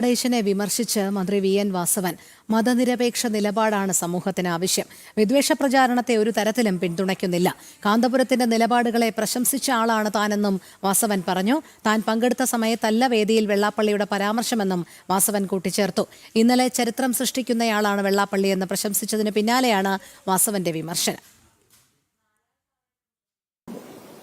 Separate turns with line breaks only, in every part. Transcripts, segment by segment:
നടേശനെ വിമർശിച്ച് മന്ത്രി V N Vasavan മതനിരപേക്ഷ നിലപാടാണ് സമൂഹത്തിന് ആവശ്യം. വിദ്വേഷ പ്രചാരണത്തെ ഒരു തരത്തിലും പിന്തുണയ്ക്കുന്നില്ല. കാന്തപുരത്തിന്റെ നിലപാടുകളെ പ്രശംസിച്ച ആളാണ് താനെന്നും വാസവൻ പറഞ്ഞു. താൻ പങ്കെടുത്ത സമയത്തല്ല വേദിയിൽ വെള്ളാപ്പള്ളിയുടെ പരാമർശമെന്നും വാസവൻ കൂട്ടിച്ചേർത്തു. ഇന്നലെ ചരിത്രം സൃഷ്ടിക്കുന്നയാളാണ് വെള്ളാപ്പള്ളിയെന്ന് പ്രശംസിച്ചതിന് പിന്നാലെയാണ് വാസവന്റെ വിമർശനം.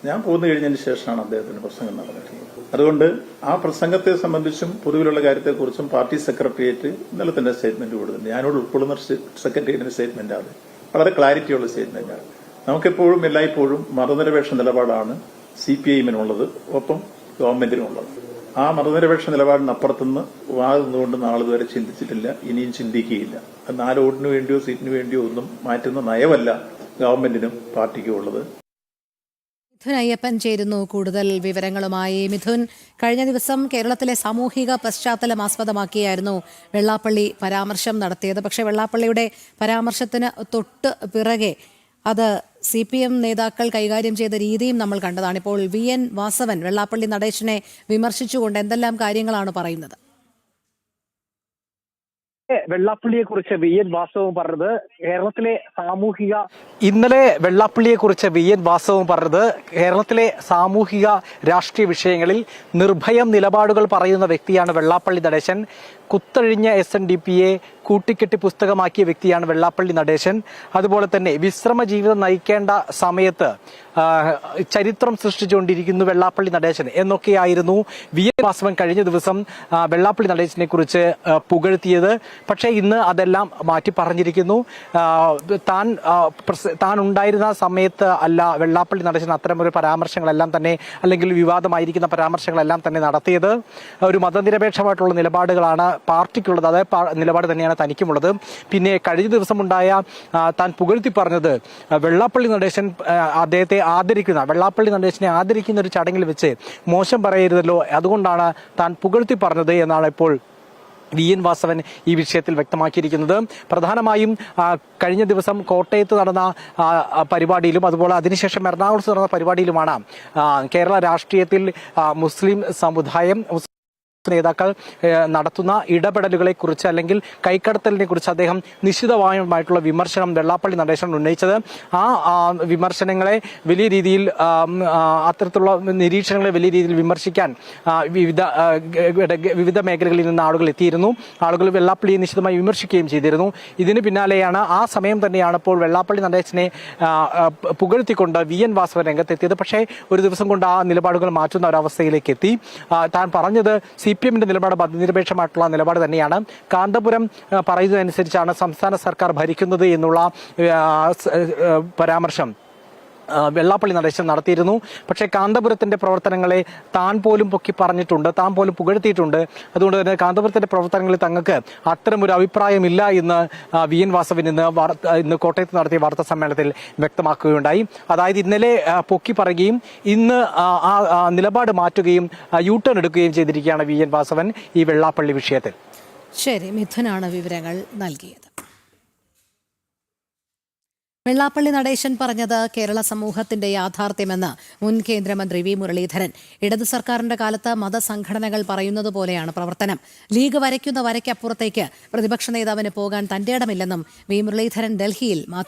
ഞാൻ പോന്നു കഴിഞ്ഞതിന് ശേഷമാണ് അദ്ദേഹത്തിന്റെ പ്രസംഗം നടന്നിട്ടുള്ളത്. അതുകൊണ്ട് ആ പ്രസംഗത്തെ സംബന്ധിച്ചും പൊതുവിലുള്ള കാര്യത്തെക്കുറിച്ചും പാർട്ടി സെക്രട്ടേറിയറ്റ് ഇന്നലെ തന്നെ സ്റ്റേറ്റ്മെന്റ് കൊടുത്തിട്ടുണ്ട്. ഞാനോട് ഉൾക്കൊള്ളുന്ന സെക്രട്ടേറിയറ്റിന്റെ സ്റ്റേറ്റ്മെന്റാണ്. വളരെ ക്ലാരിറ്റിയുള്ള സ്റ്റേറ്റ്മെന്റാണ്. നമുക്കെപ്പോഴും എല്ലായ്പ്പോഴും മതനിരപേക്ഷ നിലപാടാണ് CPIM-നുള്ളത്, ഒപ്പം ഗവൺമെന്റിനുള്ളത്. ആ മതനിരപേക്ഷ നിലപാടിനപ്പുറത്തുനിന്ന് വാതുന്നുകൊണ്ട് നാളിതുവരെ ചിന്തിച്ചിട്ടില്ല, ഇനിയും ചിന്തിക്കുകയില്ല. 4 വോട്ടിന് വേണ്ടിയോ സീറ്റിന് വേണ്ടിയോ ഒന്നും മാറ്റുന്ന നയമല്ല ഗവൺമെന്റിനും പാർട്ടിക്കും ഉള്ളത്.
മിഥുൻ അയ്യപ്പൻ ചേരുന്നു കൂടുതൽ വിവരങ്ങളുമായി. മിഥുൻ, കഴിഞ്ഞ ദിവസം കേരളത്തിലെ സാമൂഹിക പശ്ചാത്തലം ആസ്പദമാക്കിയായിരുന്നു വെള്ളാപ്പള്ളി പരാമർശം നടത്തിയത്. പക്ഷേ വെള്ളാപ്പള്ളിയുടെ പരാമർശത്തിന് തൊട്ട് പിറകെ അത് CPM നേതാക്കൾ കൈകാര്യം ചെയ്ത രീതിയും നമ്മൾ കണ്ടതാണ്. ഇപ്പോൾ വി എൻ വാസവൻ വെള്ളാപ്പള്ളി നടേശനെ വിമർശിച്ചുകൊണ്ട് എന്തെല്ലാം കാര്യങ്ങളാണ് പറയുന്നത്?
വെള്ളാപ്പള്ളിയെ കുറിച്ച് വി എൻ വാസവൻ പറഞ്ഞത് കേരളത്തിലെ ഇന്നലെ വെള്ളാപ്പള്ളിയെ കുറിച്ച് വി എൻ വാസവൻ പറഞ്ഞത് കേരളത്തിലെ സാമൂഹിക രാഷ്ട്രീയ വിഷയങ്ങളിൽ നിർഭയം നിലപാടുകൾ പറയുന്ന വ്യക്തിയാണ് വെള്ളാപ്പള്ളി നടേശൻ. കുത്തഴിഞ്ഞ SNDP-യെ കൂട്ടിക്കെട്ടി പുസ്തകമാക്കിയ വ്യക്തിയാണ് വെള്ളാപ്പള്ളി നടേശൻ. അതുപോലെ തന്നെ വിശ്രമ ജീവിതം നയിക്കേണ്ട സമയത്ത് ചരിത്രം സൃഷ്ടിച്ചുകൊണ്ടിരിക്കുന്നു വെള്ളാപ്പള്ളി നടേശൻ എന്നൊക്കെയായിരുന്നു വി എൻ വാസവൻ കഴിഞ്ഞ ദിവസം വെള്ളാപ്പള്ളി നടേശനെ കുറിച്ച് പുകഴ്ത്തിയത്. പക്ഷേ ഇന്ന് അതെല്ലാം മാറ്റി പറഞ്ഞിരിക്കുന്നു. താൻ ഉണ്ടായിരുന്ന സമയത്ത് അല്ല വെള്ളാപ്പള്ളി നടേശൻ അത്തരമൊരു പരാമർശങ്ങളെല്ലാം തന്നെ, അല്ലെങ്കിൽ വിവാദമായിരിക്കുന്ന പരാമർശങ്ങളെല്ലാം തന്നെ നടത്തിയത്. ഒരു മതനിരപേക്ഷമായിട്ടുള്ള നിലപാടുകളാണ് പാർട്ടിക്കുള്ളത്, അതേ നിലപാട് തന്നെയാണ് തനിക്കുമുള്ളത്. പിന്നെ കഴിഞ്ഞ ദിവസമുണ്ടായ താൻ പുകഴ്ത്തി പറഞ്ഞത് വെള്ളാപ്പള്ളി നടേശൻ അദ്ദേഹത്തെ ആദരിക്കുന്ന, വെള്ളാപ്പള്ളി നടേശനെ ആദരിക്കുന്ന ഒരു ചടങ്ങിൽ വെച്ച് മോശം പറയരുതല്ലോ, അതുകൊണ്ടാണ് താൻ പുകഴ്ത്തി പറഞ്ഞത് എന്നാണ് ഇപ്പോൾ വി എൻ വാസവൻ ഈ വിഷയത്തിൽ വ്യക്തമാക്കിയിരിക്കുന്നത്. പ്രധാനമായും കഴിഞ്ഞ ദിവസം കോട്ടയത്ത് നടന്ന പരിപാടിയിലും അതുപോലെ അതിനുശേഷം എറണാകുളത്ത് നടന്ന പരിപാടിയിലുമാണ് കേരള രാഷ്ട്രീയത്തിൽ മുസ്ലിം സമുദായം നേതാക്കൾ നടത്തുന്ന ഇടപെടലുകളെ കുറിച്ച് അല്ലെങ്കിൽ കൈക്കടത്തലിനെ കുറിച്ച് അദ്ദേഹം നിശ്ചിതമായിട്ടുള്ള വിമർശനം വെള്ളാപ്പള്ളി നടേശൻ ഉന്നയിച്ചത്. ആ വിമർശനങ്ങളെ വലിയ രീതിയിൽ, അത്തരത്തിലുള്ള നിരീക്ഷണങ്ങളെ വലിയ രീതിയിൽ വിമർശിക്കാൻ വിവിധ മേഖലകളിൽ നിന്ന് ആളുകൾ എത്തിയിരുന്നു. ആളുകൾ വെള്ളാപ്പള്ളിയെ നിശ്ചിതമായി വിമർശിക്കുകയും ചെയ്തിരുന്നു. ഇതിന് പിന്നാലെയാണ്, ആ സമയം തന്നെയാണ് ഇപ്പോൾ വെള്ളാപ്പള്ളി നടേശനെ പുകഴ്ത്തിക്കൊണ്ട് വി എൻ വാസവൻ രംഗത്തെത്തിയത്. പക്ഷേ ഒരു ദിവസം കൊണ്ട് ആ നിലപാടുകൾ മാറ്റുന്ന ഒരവസ്ഥയിലേക്ക് എത്തി. താൻ പറഞ്ഞത് CPM-ന്റെ നിലപാട് മതനിരപേക്ഷമായിട്ടുള്ള നിലപാട് തന്നെയാണ്. കാന്തപുരം പറയുന്നതനുസരിച്ചാണ് സംസ്ഥാന സർക്കാർ ഭരിക്കുന്നത് എന്നുള്ള പരാമർശം വെള്ളാപ്പള്ളി നടേശൻ നടത്തിയിരുന്നു. പക്ഷേ കാന്തപുരത്തിന്റെ പ്രവർത്തനങ്ങളെ താൻ പോലും പൊക്കി പറഞ്ഞിട്ടുണ്ട്, താൻ പോലും പുകഴ്ത്തിയിട്ടുണ്ട്. അതുകൊണ്ട് തന്നെ കാന്തപുരത്തിന്റെ പ്രവർത്തനങ്ങളിൽ തങ്ങൾക്ക് അത്തരമൊരു അഭിപ്രായമില്ല എന്ന് വി എൻ വാസവൻ ഇന്ന് കോട്ടയത്ത് നടത്തിയ വാർത്താ സമ്മേളനത്തിൽ വ്യക്തമാക്കുകയുണ്ടായി. അതായത് ഇന്നലെ പൊക്കി പറയുകയും ഇന്ന് ആ നിലപാട് മാറ്റുകയും U-ടേൺ എടുക്കുകയും ചെയ്തിരിക്കുകയാണ് വി എൻ വാസവൻ ഈ വെള്ളാപ്പള്ളി വിഷയത്തിൽ.
ശരി, മിഥുനാണ് വിവരങ്ങൾ നൽകിയത്. വെള്ളാപ്പള്ളി നടേശൻ പറഞ്ഞത് കേരള സമൂഹത്തിന്റെ യാഥാർത്ഥ്യമെന്ന് മുൻ കേന്ദ്രമന്ത്രി വി മുരളീധരൻ. ഇടതു സർക്കാരിന്റെ കാലത്ത് മതസംഘടനകൾ പറയുന്നത് പോലെയാണ് പ്രവർത്തനം. ലീഗ് വരയ്ക്കുന്ന വരയ്ക്കപ്പുറത്തേക്ക് പ്രതിപക്ഷ നേതാവിന് പോകാൻ തന്റെ ഇടമില്ലെന്നും വി മുരളീധരൻ ഡൽഹിയിൽ മാധ്യമ